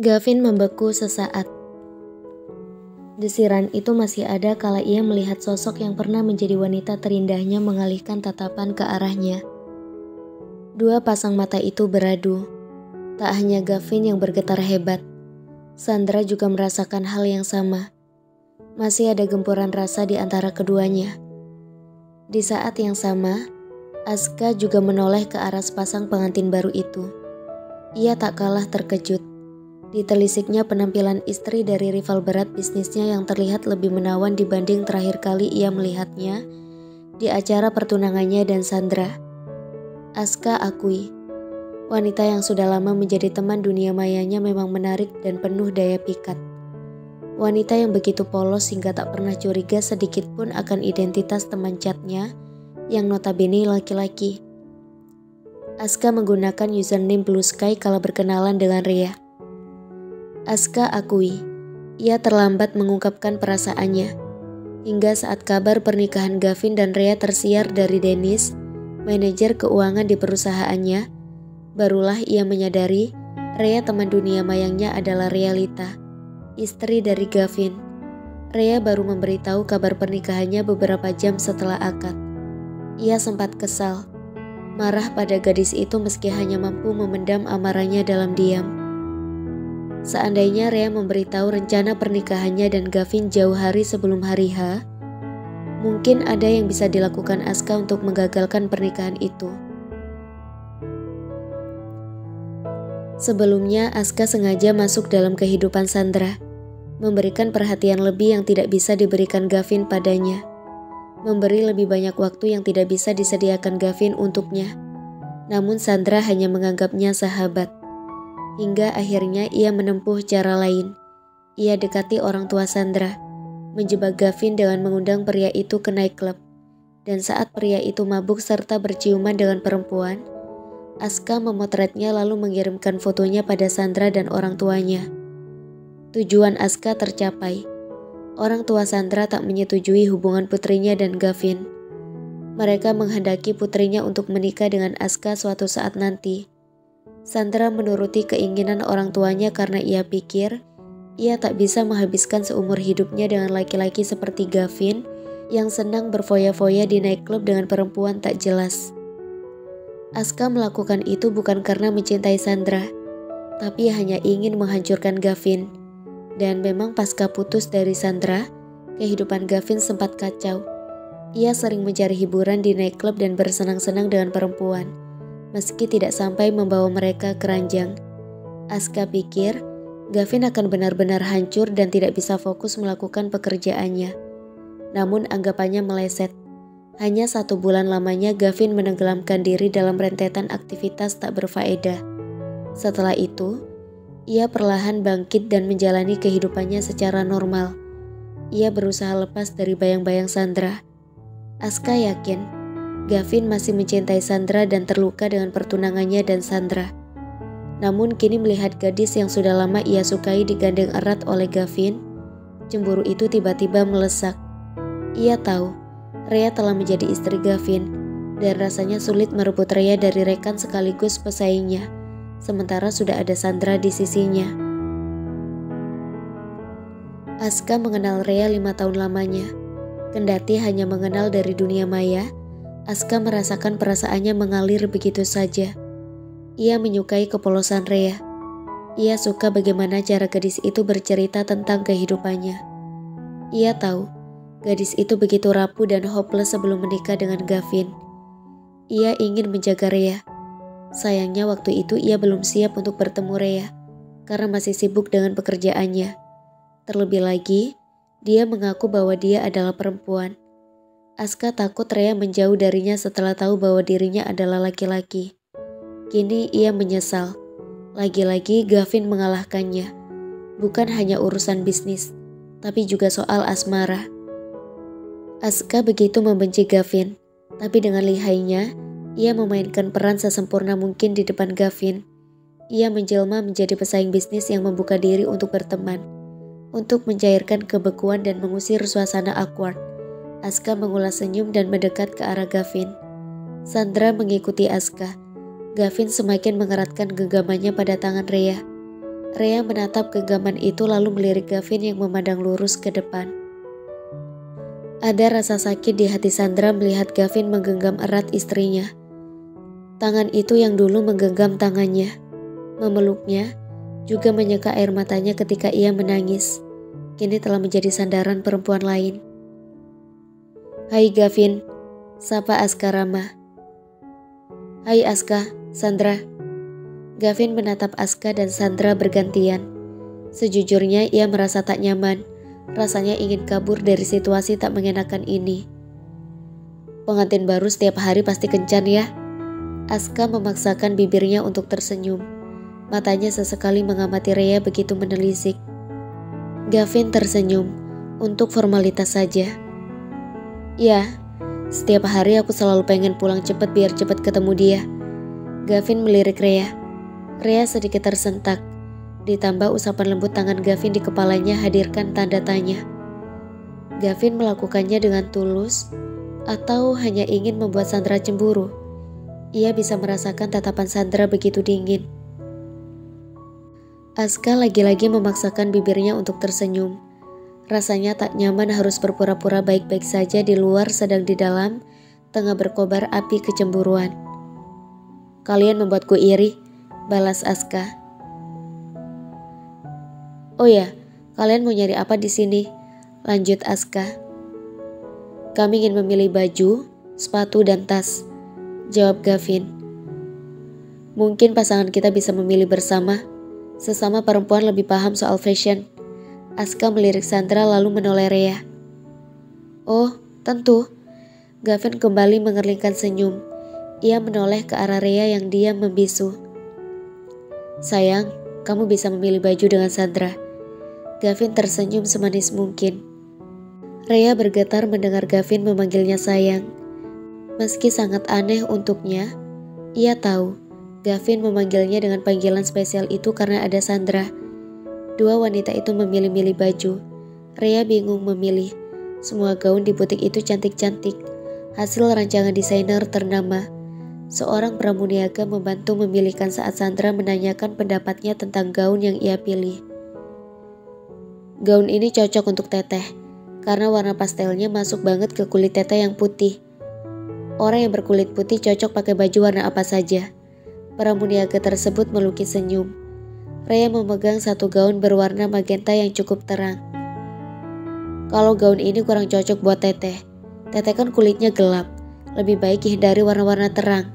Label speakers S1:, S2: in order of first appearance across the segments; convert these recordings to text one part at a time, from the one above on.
S1: Gavin membeku sesaat. Desiran itu masih ada kala ia melihat sosok yang pernah menjadi wanita terindahnya mengalihkan tatapan ke arahnya. Dua pasang mata itu beradu. Tak hanya Gavin yang bergetar hebat, Sandra juga merasakan hal yang sama. Masih ada gempuran rasa di antara keduanya. Di saat yang sama, Aska juga menoleh ke arah sepasang pengantin baru itu. Ia tak kalah terkejut. Ditelisiknya penampilan istri dari rival berat bisnisnya yang terlihat lebih menawan dibanding terakhir kali ia melihatnya di acara pertunangannya dan Sandra. Aska akui, wanita yang sudah lama menjadi teman dunia mayanya memang menarik dan penuh daya pikat. Wanita yang begitu polos hingga tak pernah curiga sedikit pun akan identitas teman chatnya yang notabene laki-laki. Aska menggunakan username Blue Sky kala berkenalan dengan Ria. Aska akui, ia terlambat mengungkapkan perasaannya. Hingga saat kabar pernikahan Gavin dan Ria tersiar dari Dennis, manajer keuangan di perusahaannya, barulah ia menyadari Ria teman dunia mayangnya adalah Realita, istri dari Gavin. Ria baru memberitahu kabar pernikahannya beberapa jam setelah akad. Ia sempat kesal, marah pada gadis itu meski hanya mampu memendam amarahnya dalam diam. Seandainya Ria memberitahu rencana pernikahannya dan Gavin jauh hari sebelum hari H, mungkin ada yang bisa dilakukan Aska untuk menggagalkan pernikahan itu. Sebelumnya Aska sengaja masuk dalam kehidupan Sandra, memberikan perhatian lebih yang tidak bisa diberikan Gavin padanya, memberi lebih banyak waktu yang tidak bisa disediakan Gavin untuknya. Namun Sandra hanya menganggapnya sahabat. Hingga akhirnya ia menempuh cara lain. Ia dekati orang tua Sandra, menjebak Gavin dengan mengundang pria itu ke nightclub. Dan saat pria itu mabuk serta berciuman dengan perempuan, Aska memotretnya lalu mengirimkan fotonya pada Sandra dan orang tuanya. Tujuan Aska tercapai. Orang tua Sandra tak menyetujui hubungan putrinya dan Gavin. Mereka menghendaki putrinya untuk menikah dengan Aska suatu saat nanti. Sandra menuruti keinginan orang tuanya karena ia pikir ia tak bisa menghabiskan seumur hidupnya dengan laki-laki seperti Gavin yang senang berfoya-foya di nightclub dengan perempuan tak jelas. Aska melakukan itu bukan karena mencintai Sandra, tapi hanya ingin menghancurkan Gavin. Dan memang pasca putus dari Sandra, kehidupan Gavin sempat kacau. Ia sering mencari hiburan di nightclub dan bersenang-senang dengan perempuan, meski tidak sampai membawa mereka ke ranjang. Aska pikir Gavin akan benar-benar hancur dan tidak bisa fokus melakukan pekerjaannya. Namun anggapannya meleset. Hanya 1 bulan lamanya Gavin menenggelamkan diri dalam rentetan aktivitas tak berfaedah. Setelah itu, ia perlahan bangkit dan menjalani kehidupannya secara normal. Ia berusaha lepas dari bayang-bayang Sandra. Aska yakin Gavin masih mencintai Sandra dan terluka dengan pertunangannya dan Sandra. Namun kini melihat gadis yang sudah lama ia sukai digandeng erat oleh Gavin, cemburu itu tiba-tiba melesak. Ia tahu Ria telah menjadi istri Gavin dan rasanya sulit merebut Ria dari rekan sekaligus pesaingnya, sementara sudah ada Sandra di sisinya. Aska mengenal Ria 5 tahun lamanya. Kendati hanya mengenal dari dunia maya, Aska merasakan perasaannya mengalir begitu saja. Ia menyukai kepolosan Ria. Ia suka bagaimana cara gadis itu bercerita tentang kehidupannya. Ia tahu, gadis itu begitu rapuh dan hopeless sebelum menikah dengan Gavin. Ia ingin menjaga Ria. Sayangnya waktu itu ia belum siap untuk bertemu Ria, karena masih sibuk dengan pekerjaannya. Terlebih lagi, dia mengaku bahwa dia adalah perempuan. Aska takut Ria menjauh darinya setelah tahu bahwa dirinya adalah laki-laki. Kini ia menyesal. Lagi-lagi Gavin mengalahkannya. Bukan hanya urusan bisnis, tapi juga soal asmara. Aska begitu membenci Gavin, tapi dengan lihainya, ia memainkan peran sesempurna mungkin di depan Gavin. Ia menjelma menjadi pesaing bisnis yang membuka diri untuk berteman, untuk mencairkan kebekuan dan mengusir suasana awkward. Aska mengulas senyum dan mendekat ke arah Gavin. Sandra mengikuti Aska. Gavin semakin mengeratkan genggamannya pada tangan Ria. Rea menatap genggaman itu lalu melirik Gavin yang memandang lurus ke depan. Ada rasa sakit di hati Sandra melihat Gavin menggenggam erat istrinya. Tangan itu yang dulu menggenggam tangannya, memeluknya, juga menyeka air matanya ketika ia menangis, kini telah menjadi sandaran perempuan lain. "Hai Gavin," sapa Aska ramah. "Hai Aska, Sandra." Gavin menatap Aska dan Sandra bergantian. Sejujurnya ia merasa tak nyaman, rasanya ingin kabur dari situasi tak mengenakan ini. "Pengantin baru setiap hari pasti kencan ya?" Aska memaksakan bibirnya untuk tersenyum. Matanya sesekali mengamati Rea begitu menelisik. Gavin tersenyum, untuk formalitas saja. "Ya, setiap hari aku selalu pengen pulang cepat biar cepat ketemu dia." Gavin melirik Rea. Rea sedikit tersentak, ditambah usapan lembut tangan Gavin di kepalanya hadirkan tanda tanya. Gavin melakukannya dengan tulus atau hanya ingin membuat Sandra cemburu? Ia bisa merasakan tatapan Sandra begitu dingin. Aska lagi-lagi memaksakan bibirnya untuk tersenyum. Rasanya tak nyaman harus berpura-pura baik-baik saja di luar sedang di dalam tengah berkobar api kecemburuan. "Kalian membuatku iri," balas Aska. "Oh ya, kalian mau nyari apa di sini?" lanjut Aska. "Kami ingin memilih baju, sepatu, dan tas," jawab Gavin. "Mungkin pasangan kita bisa memilih bersama. Sesama perempuan lebih paham soal fashion." Aska melirik Sandra lalu menoleh Rea. "Oh, tentu." Gavin kembali mengerlingkan senyum. Ia menoleh ke arah Rea yang diam membisu. "Sayang, kamu bisa memilih baju dengan Sandra." Gavin tersenyum semanis mungkin. Rea bergetar mendengar Gavin memanggilnya sayang. Meski sangat aneh untuknya, ia tahu Gavin memanggilnya dengan panggilan spesial itu karena ada Sandra. Dua wanita itu memilih-milih baju. Rea bingung memilih. Semua gaun di butik itu cantik-cantik, hasil rancangan desainer ternama. Seorang pramuniaga membantu memilihkan saat Sandra menanyakan pendapatnya tentang gaun yang ia pilih. "Gaun ini cocok untuk Teteh, karena warna pastelnya masuk banget ke kulit Teteh yang putih. Orang yang berkulit putih cocok pakai baju warna apa saja." Pramuniaga tersebut melukis senyum. Rea memegang satu gaun berwarna magenta yang cukup terang. "Kalau gaun ini kurang cocok buat Teteh. Teteh kan kulitnya gelap. Lebih baik hindari warna-warna terang."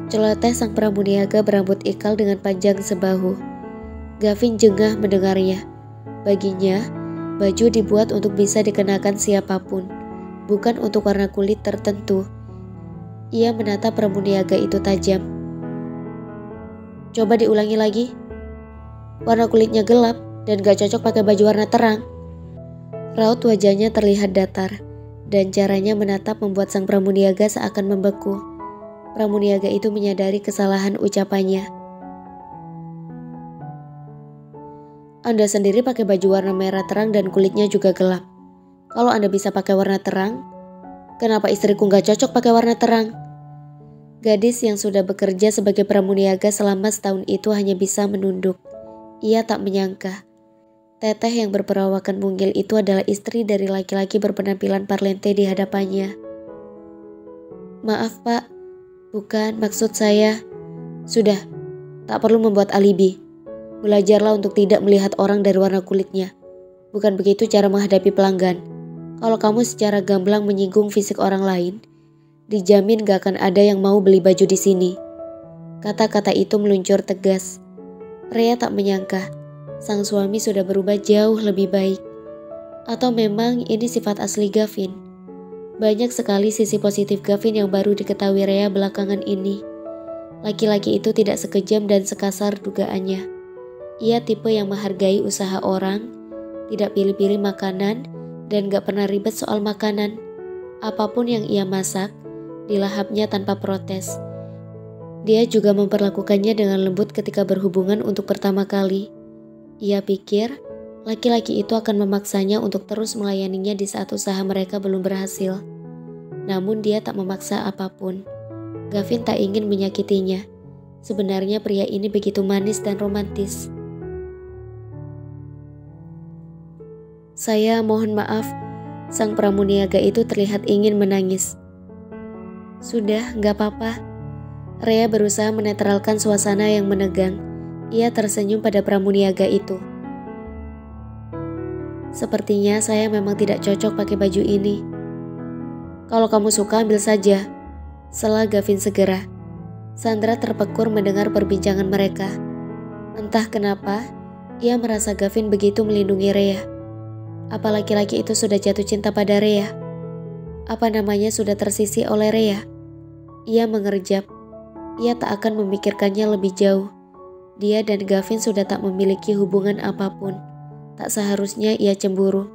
S1: Celoteh sang pramuniaga berambut ikal dengan panjang sebahu. Gavin jengah mendengarnya. Baginya, baju dibuat untuk bisa dikenakan siapapun, bukan untuk warna kulit tertentu. Ia menatap pramuniaga itu tajam. "Coba diulangi lagi." "Warna kulitnya gelap dan gak cocok pakai baju warna terang." Raut wajahnya terlihat datar, dan caranya menatap membuat sang pramuniaga seakan membeku. Pramuniaga itu menyadari kesalahan ucapannya. "Anda sendiri pakai baju warna merah terang dan kulitnya juga gelap. Kalau Anda bisa pakai warna terang, kenapa istriku gak cocok pakai warna terang?" Gadis yang sudah bekerja sebagai pramuniaga selama setahun itu hanya bisa menunduk. Ia tak menyangka Teteh yang berperawakan mungil itu adalah istri dari laki-laki berpenampilan parlente di hadapannya. "Maaf Pak, bukan maksud saya." "Sudah, tak perlu membuat alibi. Belajarlah untuk tidak melihat orang dari warna kulitnya. Bukan begitu cara menghadapi pelanggan. Kalau kamu secara gamblang menyinggung fisik orang lain, dijamin gak akan ada yang mau beli baju di sini." Kata-kata itu meluncur tegas. Rea tak menyangka sang suami sudah berubah jauh lebih baik. Atau memang ini sifat asli Gavin? Banyak sekali sisi positif Gavin yang baru diketahui Rea belakangan ini. Laki-laki itu tidak sekejam dan sekasar dugaannya. Ia tipe yang menghargai usaha orang, tidak pilih-pilih makanan, dan gak pernah ribet soal makanan. Apapun yang ia masak, dilahapnya tanpa protes. Dia juga memperlakukannya dengan lembut ketika berhubungan untuk pertama kali. Ia pikir laki-laki itu akan memaksanya untuk terus melayaninya di saat usaha mereka belum berhasil. Namun dia tak memaksa apapun. Gavin tak ingin menyakitinya. Sebenarnya pria ini begitu manis dan romantis. Saya mohon maaf. Sang pramuniaga itu terlihat ingin menangis. Sudah, gak apa-apa. Rea berusaha menetralkan suasana yang menegang. Ia tersenyum pada pramuniaga itu. Sepertinya saya memang tidak cocok pakai baju ini. Kalau kamu suka ambil saja, sela Gavin segera. Sandra terpekur mendengar perbincangan mereka. Entah kenapa, ia merasa Gavin begitu melindungi Rea. Apa laki-laki itu sudah jatuh cinta pada Rea? Apa namanya sudah tersisih oleh Rea? Ia mengerjap. Ia tak akan memikirkannya lebih jauh. Dia dan Gavin sudah tak memiliki hubungan apapun. Tak seharusnya ia cemburu.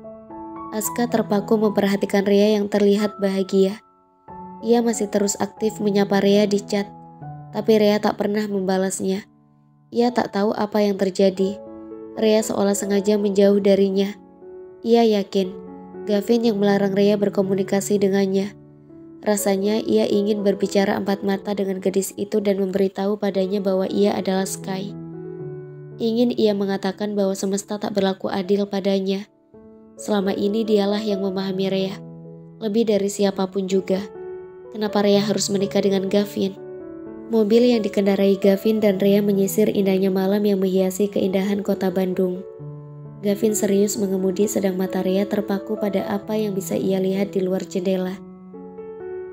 S1: Aska terpaku memperhatikan Rea yang terlihat bahagia. Ia masih terus aktif menyapa Rea di chat. Tapi Rea tak pernah membalasnya. Ia tak tahu apa yang terjadi. Rea seolah sengaja menjauh darinya. Ia yakin Gavin yang melarang Rea berkomunikasi dengannya. Rasanya ia ingin berbicara empat mata dengan gadis itu dan memberitahu padanya bahwa ia adalah Sky. Ingin ia mengatakan bahwa semesta tak berlaku adil padanya. Selama ini dialah yang memahami Rea, lebih dari siapapun juga. Kenapa Rea harus menikah dengan Gavin? Mobil yang dikendarai Gavin dan Rea menyisir indahnya malam yang menghiasi keindahan kota Bandung. Gavin serius mengemudi sedang mata Rea terpaku pada apa yang bisa ia lihat di luar jendela.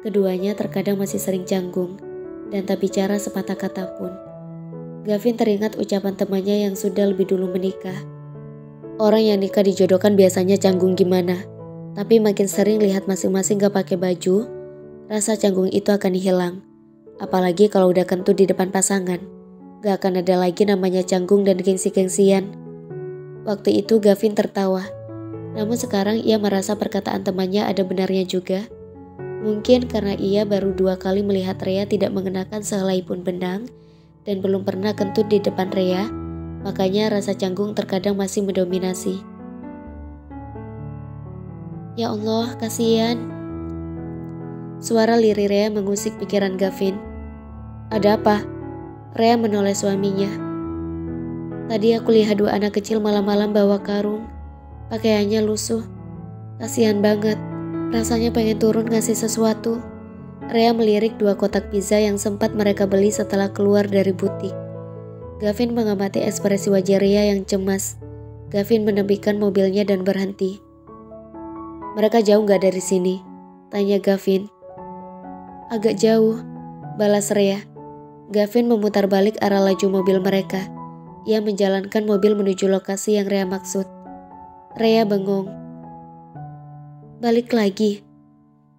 S1: Keduanya terkadang masih sering canggung dan tak bicara sepatah kata pun. Gavin teringat ucapan temannya yang sudah lebih dulu menikah. Orang yang nikah dijodohkan biasanya canggung gimana, tapi makin sering lihat masing-masing gak pakai baju, rasa canggung itu akan hilang. Apalagi kalau udah kentut di depan pasangan, gak akan ada lagi namanya canggung dan gengsi-gengsian. Waktu itu Gavin tertawa, namun sekarang ia merasa perkataan temannya ada benarnya juga. Mungkin karena ia baru 2 kali melihat Rea tidak mengenakan sehelai pun benang dan belum pernah kentut di depan Rea, makanya rasa canggung terkadang masih mendominasi. Ya Allah, kasihan. Suara lirih Rea mengusik pikiran Gavin. Ada apa? Rea menoleh suaminya. Tadi aku lihat 2 anak kecil malam-malam bawa karung. Pakaiannya lusuh. Kasihan banget. Rasanya pengen turun ngasih sesuatu. Rea melirik 2 kotak pizza yang sempat mereka beli setelah keluar dari butik. Gavin mengamati ekspresi wajah Rea yang cemas. Gavin menepikan mobilnya dan berhenti. Mereka jauh gak dari sini? Tanya Gavin. Agak jauh, balas Rea. Gavin memutar balik arah laju mobil mereka. Ia menjalankan mobil menuju lokasi yang Rea maksud. Rea bengong. Balik lagi?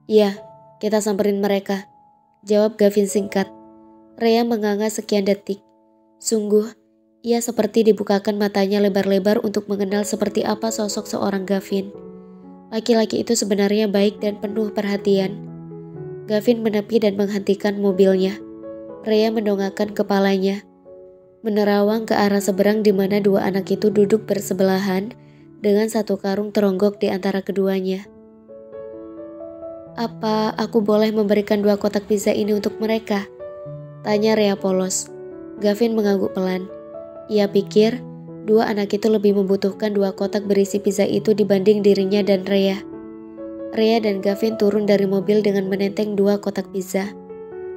S1: Iya, kita samperin mereka, jawab Gavin singkat. Rea menganga sekian detik. Sungguh, ia seperti dibukakan matanya lebar-lebar untuk mengenal seperti apa sosok seorang Gavin. Laki-laki itu sebenarnya baik dan penuh perhatian. Gavin menepi dan menghentikan mobilnya. Rea mendongakkan kepalanya, menerawang ke arah seberang di mana 2 anak itu duduk bersebelahan dengan 1 karung teronggok di antara keduanya. Apa aku boleh memberikan 2 kotak pizza ini untuk mereka? Tanya Rea polos. Gavin mengangguk pelan. Ia pikir 2 anak itu lebih membutuhkan 2 kotak berisi pizza itu dibanding dirinya dan Rea. Rea dan Gavin turun dari mobil dengan menenteng 2 kotak pizza.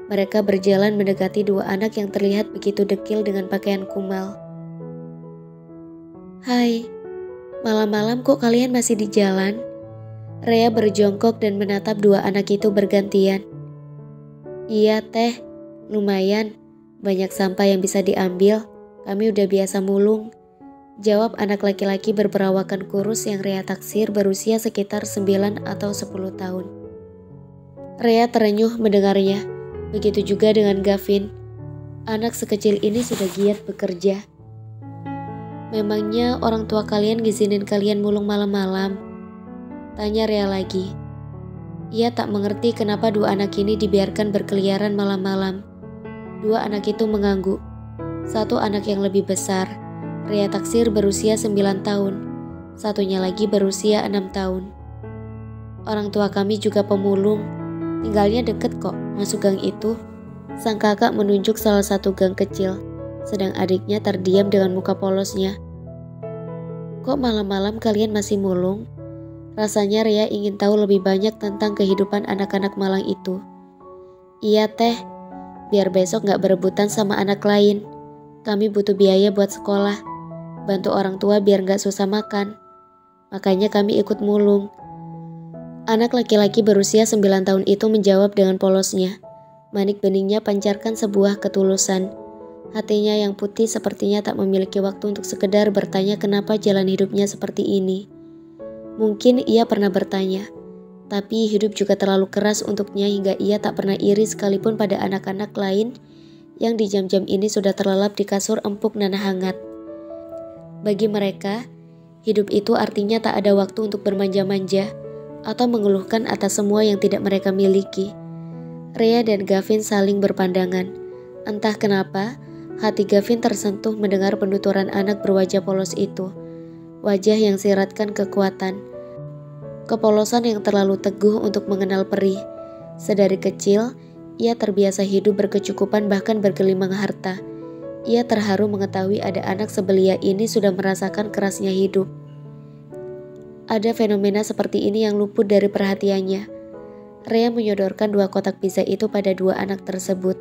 S1: Mereka berjalan mendekati 2 anak yang terlihat begitu dekil dengan pakaian kumal. Hai, malam-malam kok kalian masih di jalan? Rea berjongkok dan menatap 2 anak itu bergantian. Iya teh, lumayan, banyak sampah yang bisa diambil, kami udah biasa mulung. Jawab anak laki-laki berperawakan kurus yang Rea taksir berusia sekitar 9 atau 10 tahun. Rea terenyuh mendengarnya. Begitu juga dengan Gavin. Anak sekecil ini sudah giat bekerja. Memangnya orang tua kalian ngizinin kalian mulung malam-malam? Tanya Rea lagi. Ia tak mengerti kenapa 2 anak ini dibiarkan berkeliaran malam-malam. 2 anak itu mengangguk. 1 anak yang lebih besar, Rea taksir berusia 9 tahun. Satunya lagi berusia 6 tahun. Orang tua kami juga pemulung. Tinggalnya deket kok, masuk gang itu. Sang kakak menunjuk salah satu gang kecil, sedang adiknya terdiam dengan muka polosnya. Kok malam-malam kalian masih mulung? Rasanya Rea ingin tahu lebih banyak tentang kehidupan anak-anak malang itu. Iya teh, biar besok gak berebutan sama anak lain. Kami butuh biaya buat sekolah, bantu orang tua biar gak susah makan. Makanya kami ikut mulung. Anak laki-laki berusia 9 tahun itu menjawab dengan polosnya. Manik beningnya pancarkan sebuah ketulusan. Hatinya yang putih sepertinya tak memiliki waktu untuk sekedar bertanya kenapa jalan hidupnya seperti ini. Mungkin ia pernah bertanya, tapi hidup juga terlalu keras untuknya hingga ia tak pernah iri sekalipun pada anak-anak lain yang di jam-jam ini sudah terlelap di kasur empuk nanah hangat. Bagi mereka, hidup itu artinya tak ada waktu untuk bermanja-manja atau mengeluhkan atas semua yang tidak mereka miliki. Rea dan Gavin saling berpandangan. Entah kenapa, hati Gavin tersentuh mendengar penuturan anak berwajah polos itu. Wajah yang siratkan kekuatan. Kepolosan yang terlalu teguh untuk mengenal perih. Sedari kecil, ia terbiasa hidup berkecukupan bahkan bergelimang harta. Ia terharu mengetahui ada anak sebelia ini sudah merasakan kerasnya hidup. Ada fenomena seperti ini yang luput dari perhatiannya. Rea menyodorkan 2 kotak pizza itu pada 2 anak tersebut.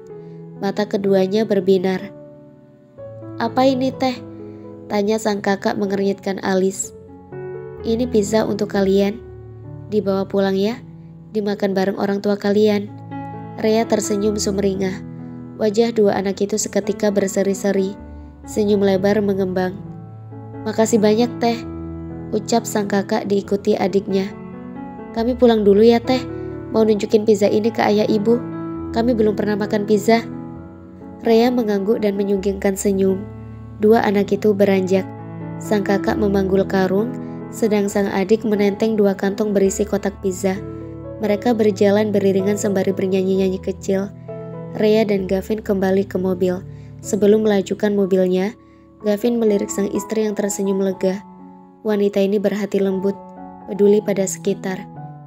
S1: Mata keduanya berbinar. Apa ini teh? Tanya sang kakak mengernyitkan alis. Ini pizza untuk kalian. Dibawa pulang ya. Dimakan bareng orang tua kalian. Rea tersenyum sumringah. Wajah 2 anak itu seketika berseri-seri. Senyum lebar mengembang. Makasih banyak teh, ucap sang kakak diikuti adiknya. Kami pulang dulu ya teh. Mau nunjukin pizza ini ke ayah ibu. Kami belum pernah makan pizza. Rea mengangguk dan menyunggingkan senyum. 2 anak itu beranjak. Sang kakak memanggul karung, sedang sang adik menenteng 2 kantong berisi kotak pizza. Mereka berjalan beriringan sembari bernyanyi-nyanyi kecil. Rea dan Gavin kembali ke mobil. Sebelum melajukan mobilnya, Gavin melirik sang istri yang tersenyum lega. Wanita ini berhati lembut, peduli pada sekitar,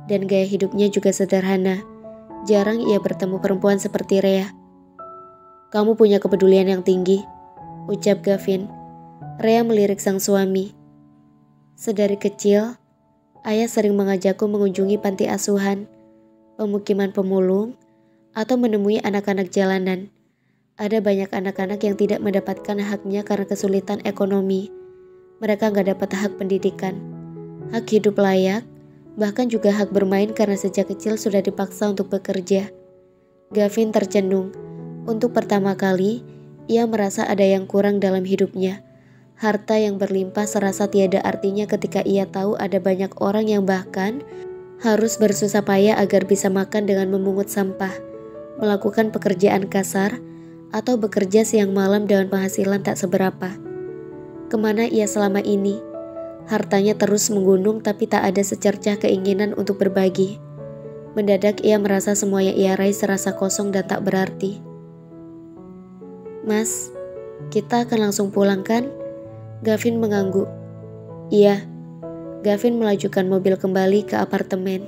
S1: dan gaya hidupnya juga sederhana. Jarang ia bertemu perempuan seperti Rea. Kamu punya kepedulian yang tinggi, ucap Gavin. Rea melirik sang suami. Sedari kecil, ayah sering mengajakku mengunjungi panti asuhan, pemukiman pemulung, atau menemui anak-anak jalanan. Ada banyak anak-anak yang tidak mendapatkan haknya karena kesulitan ekonomi. Mereka gak dapat hak pendidikan, hak hidup layak, bahkan juga hak bermain karena sejak kecil sudah dipaksa untuk bekerja. Gavin tercenung. Untuk pertama kali, ia merasa ada yang kurang dalam hidupnya. Harta yang berlimpah serasa tiada artinya ketika ia tahu ada banyak orang yang bahkan harus bersusah payah agar bisa makan dengan memungut sampah, melakukan pekerjaan kasar, atau bekerja siang malam dengan penghasilan tak seberapa. Kemana ia selama ini? Hartanya terus menggunung tapi tak ada secercah keinginan untuk berbagi. Mendadak ia merasa semua yang ia raih serasa kosong dan tak berarti. Mas, kita akan langsung pulang kan? Gavin mengangguk. Iya. Gavin melajukan mobil kembali ke apartemen.